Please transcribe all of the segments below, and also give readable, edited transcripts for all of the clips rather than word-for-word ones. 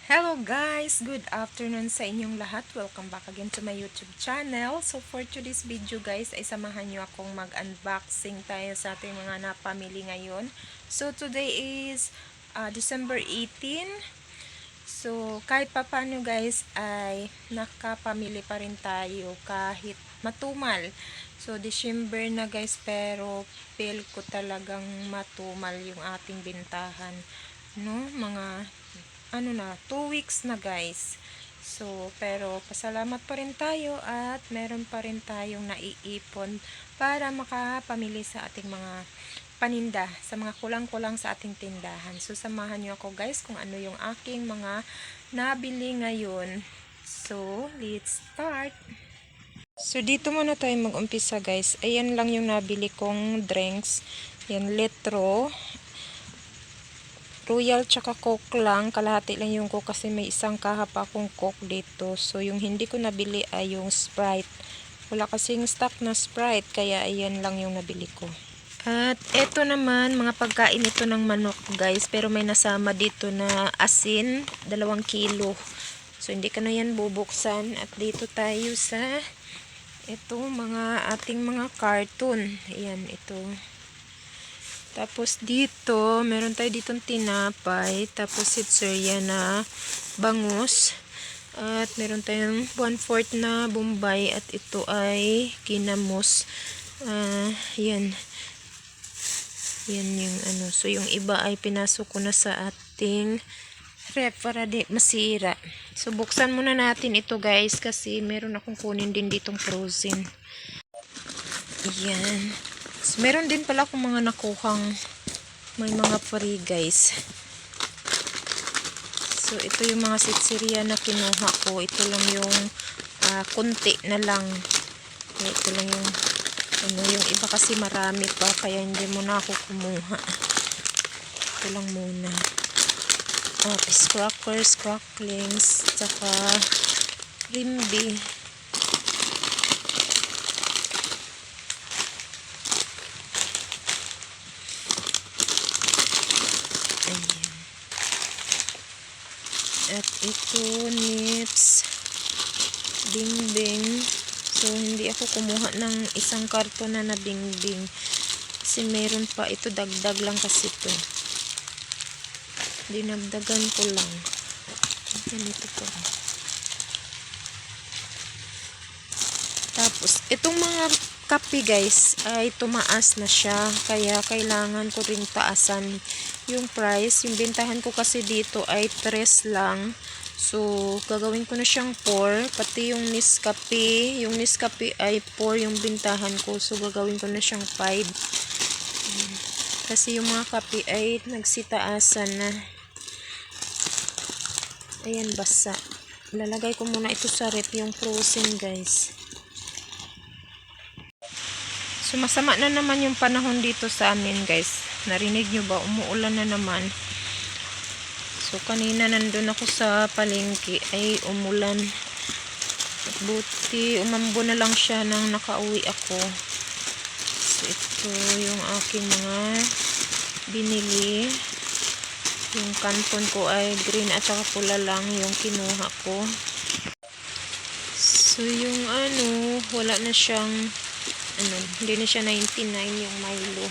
Hello guys! Good afternoon sa inyong lahat. Welcome back again to my YouTube channel. So for today's video guys, ay samahan nyo akong mag-unboxing tayo sa ating mga napamili ngayon. So today is December 18. So kahit papano guys ay nakapamili pa rin tayo kahit matumal. So December na guys, pero feel ko talagang matumal yung ating bintahan. No, mga 2 weeks na guys. So, pero pasalamat pa rin tayo at meron pa rin tayong naiipon para makapamili sa ating mga paninda, sa mga kulang-kulang sa ating tindahan. So, samahan nyo ako guys kung ano yung aking mga nabili ngayon. So, let's start! So, dito muna tayo mag-umpisa guys. Ayan lang yung nabili kong drinks. Yan, litro. Royal tsaka Coke lang. Kalahati lang yung Coke kasi may isang kaha pa akong Coke dito. So, yung hindi ko nabili ay yung Sprite. Wala kasing stock na Sprite, kaya ayan lang yung nabili ko. At eto naman, mga pagkain ito ng manok guys. Pero may nasama dito na asin, 2 kilo. So, hindi ko na yan bubuksan. At dito tayo sa ito, mga ating mga carton. Ayan, ito. Tapos dito, meron tayo ditong tinapay. Tapos sitsurya na bangus. At meron tayong 1/4 na bombay. At ito ay kinamos. Yan. Yan yung ano. So yung iba ay pinasok ko na sa ating ref para di masira. So buksan muna natin ito guys. Kasi meron akong kunin din ditong frozen. Yan. So, meron din pala akong mga nakuhang may mga free guys. So ito yung mga sitsiriya na kinuha ko. Ito lang yung kunti na lang. Ito lang yung yung iba kasi marami pa kaya hindi muna ako kumuha. Ito lang muna. Crackers, cracklings, tsaka rimbi. At ito, nips, bingbing. So, hindi ako kumuha ng isang karton na bingbing. Kasi meron pa. Ito, dagdag lang kasi ito. Dinagdagan ko lang. Ganito po. Tapos, itong mga kape guys, ay tumaas na siya. Kaya, kailangan ko ring taasan yung price. Yung bintahan ko kasi dito ay 3 lang. So, gagawin ko na siyang 4. Pati yung Nescafe. Yung Nescafe ay 4 yung bintahan ko. So, gagawin ko na siyang 5. Kasi yung mga kape ay nagsitaasan na. Ayan, basa. Lalagay ko muna ito sa ref yung frozen guys. So, masama na naman yung panahon dito sa amin guys. Narinig nyo ba? Umuulan na naman. So, kanina nandun ako sa palengke ay umulan. At buti, umambo na lang siya nang nakauwi ako. So, ito yung aking mga binili. Yung kanton ko ay green at saka pula lang yung kinuha ko. So, yung wala na siyang hindi na siya 99 yung Milo.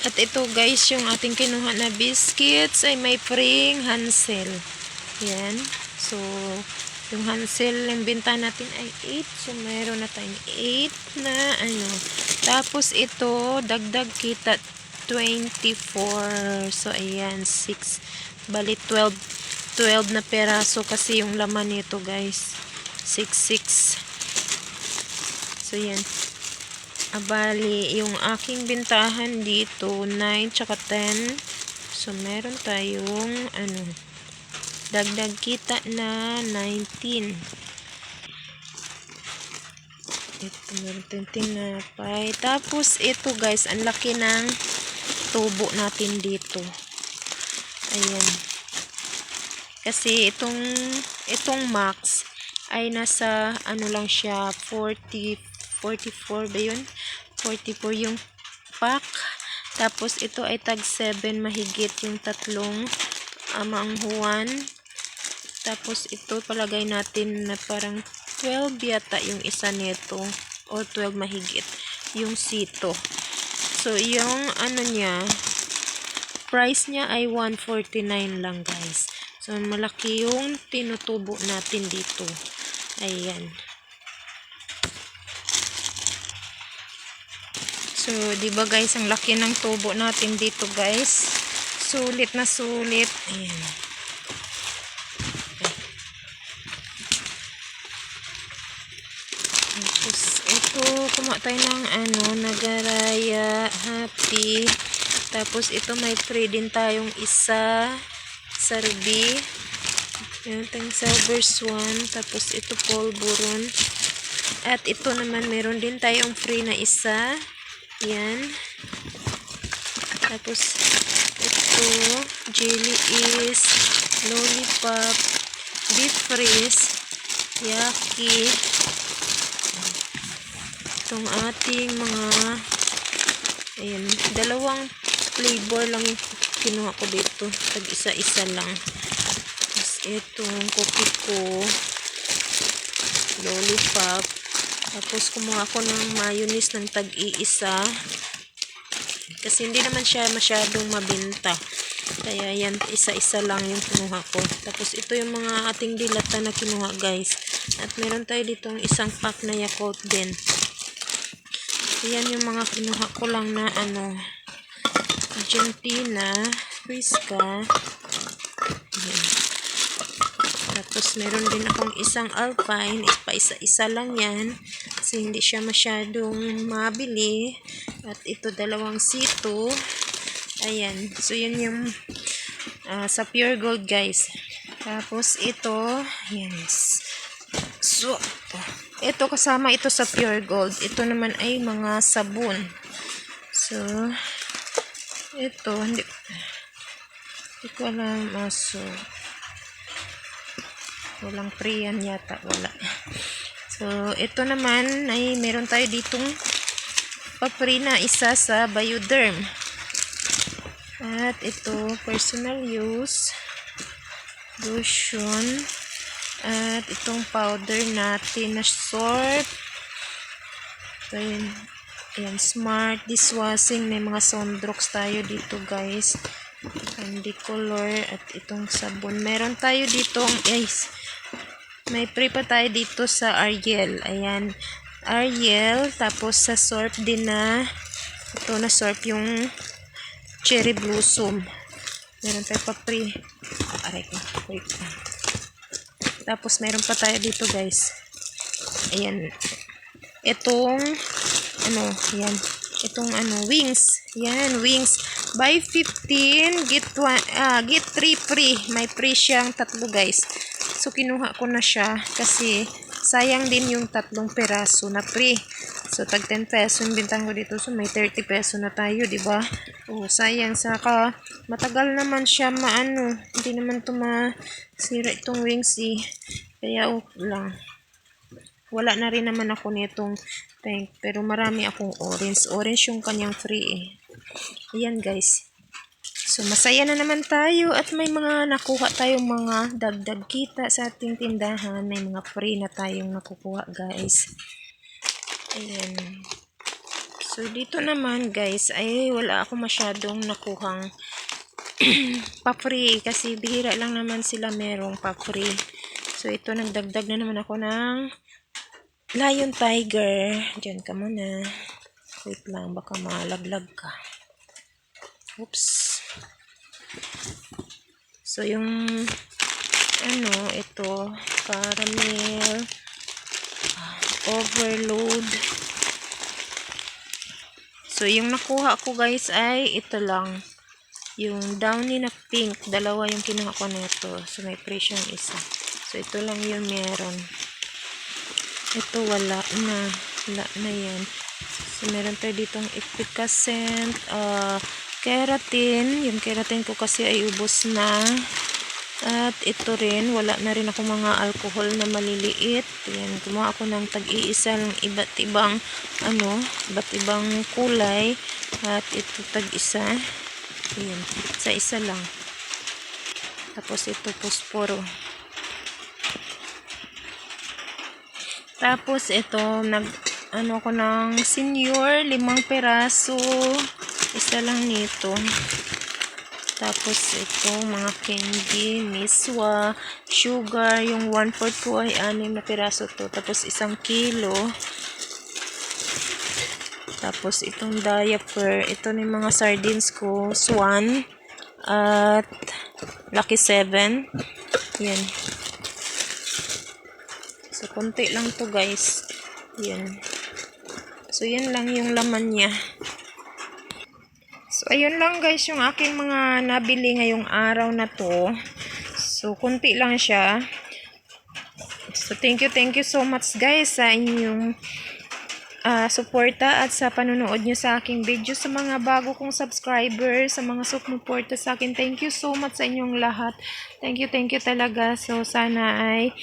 At ito guys, yung ating kinuha na biscuits ay may free Hansel. Yan. So, yung Hansel, yung binta natin ay 8. So, mayroon na tayong 8 na Tapos ito, dagdag kita 24. So, ayan, 6. Bali, 12 na peraso kasi yung laman nito guys. 6. So, yan. Bali, yung aking bintahan dito, 9 tsaka 10. So, meron tayong, dagdag kita na 19. Ito, meron tayong tinapay. Tapos, ito guys, ang laki ng tubo natin dito. Ayan. Kasi, itong max, ay nasa, lang siya, 44 ba yun? 44 yung pack. Tapos ito ay tag 7 mahigit yung tatlong manghuwan. Tapos ito palagay natin na parang 12 yata yung isa nito o 12 mahigit yung sito. So yung ano niya, price niya ay 149 lang guys. So malaki yung tinutubo natin dito. Ayan. So, di ba guys, ang laki ng tubo natin dito guys. Sulit na sulit. Ayan. Tapos, ito, kumuha tayo ng nagaraya, happy. Tapos, ito may free din tayong isa, sarbi. Ayan, tayong silver swan. Tapos, ito polvoron. At ito naman, meron din tayong free na isa. Yan. Tapos, ito, jelly is, lollipop, beef freeze, yaki. Itong ating mga, ayan, dalawang flavor lang yung kinuha ko dito. Tag-isa-isa lang. Tapos, itong cookie ko, lollipop. Tapos, kumuha ako ng mayonnaise ng tag-iisa. Kasi hindi naman siya masyadong mabenta. Kaya yan, isa-isa lang yung kinuha ko. Tapos, ito yung mga ating dilata na kinuha guys. At meron tayo ditong isang pack na Yakult din. Yan yung mga kinuha ko lang na Argentina, Frisca. Yan. Tapos, meron din akong isang Alpine. Isa-isa lang yan. Kasi hindi siya masyadong mabili. At ito, dalawang sito. Ayan. So, yun yung sa Pure Gold, guys. Tapos, ito. Ayan. So, ito kasama ito sa Pure Gold. Ito naman ay mga sabon. So, ito. Hindi ko alam. So, walang free yan yata. Wala. So, ito naman ay meron tayo ditong pa-free na isa sa Bioderm. At ito, personal use, lotion, at itong powder natin na Sort. Ito yun. Ayan, Smart Dishwashing. May mga Sondrox tayo dito guys. Candy color. At itong sabon. Meron tayo dito may free pa tayo dito sa Ariel. Ayan. Ariel. Tapos sa Sort din na ito na Sort yung Cherry Blossom. Meron tayo pa free. Aray ko. Wait. Tapos meron pa tayo dito guys. Ayan. Itong yan. Itong wings. Yan, wings. Buy 15, get 3 free. May free siyang tatlo guys. So, kinuha ko na siya kasi sayang din yung 3 peraso na free. So, tag 10 peso yung bintang ko dito. So, may 30 peso na tayo, di ba? Oh, sayang. Saka, matagal naman siya hindi naman ito masira itong wings eh. Kaya, lang. Wala na rin naman ako nitong tank. Pero marami akong orange. Orange yung kanyang free eh. Ayan guys. So, masaya na naman tayo at may mga nakuha tayong mga dagdag kita sa ating tindahan. May mga free na tayong nakukuha, guys. Ayan. So, dito naman, guys, ay wala ako masyadong nakuhang pa-free kasi bihira lang naman sila merong pa-free. So, ito, nagdagdag na naman ako ng Lion Tiger. Diyan ka muna. Wait lang, baka malaglag ka. Oops. So, yung ito, caramel, overload. So, yung nakuha ko guys ay ito lang. Yung downy na pink, dalawa yung kinuha ko nito. So, may presyo yung isa. So, ito lang yung meron. Ito, wala na. Wala na yan. So, meron tayo ditong efficacent, keratin. Yung keratin ko kasi ay ubos na. At ito rin, wala na rin ako mga alcohol na maliliit. Yan, gumawa ako ng tag-iisa ng iba't ibang kulay. At ito tag-isa. Ayan, isa-isa lang. Tapos ito, posporo. Tapos ito, ano ko ng senior, 5 peraso. Isa lang nito. Tapos ito, mga candy, miswa, sugar, yung 1/4 ko ay 6 na piraso to. Tapos 1 kilo. Tapos itong diaper, ito na yung mga sardines ko, Swan at Lucky 7. Yan. So, konti lang to guys. Yan. So, yan lang yung laman niya. So, ayun lang guys yung aking mga nabili ngayong araw na to. So, konti lang siya. So, thank you so much guys sa inyong suporta at sa panonood nyo sa aking video. Sa mga bago kong subscribers, sa mga sumuporta sa akin, thank you so much sa inyong lahat. Thank you talaga. So, sana ay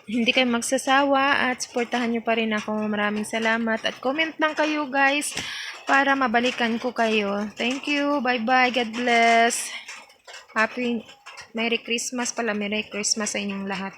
hindi kayo magsasawa at suportahan nyo pa rin ako. Maraming salamat. At comment lang kayo guys para mabalikan ko kayo. Thank you. Bye-bye. God bless. Happy Merry Christmas pala. Merry Christmas sa inyong lahat.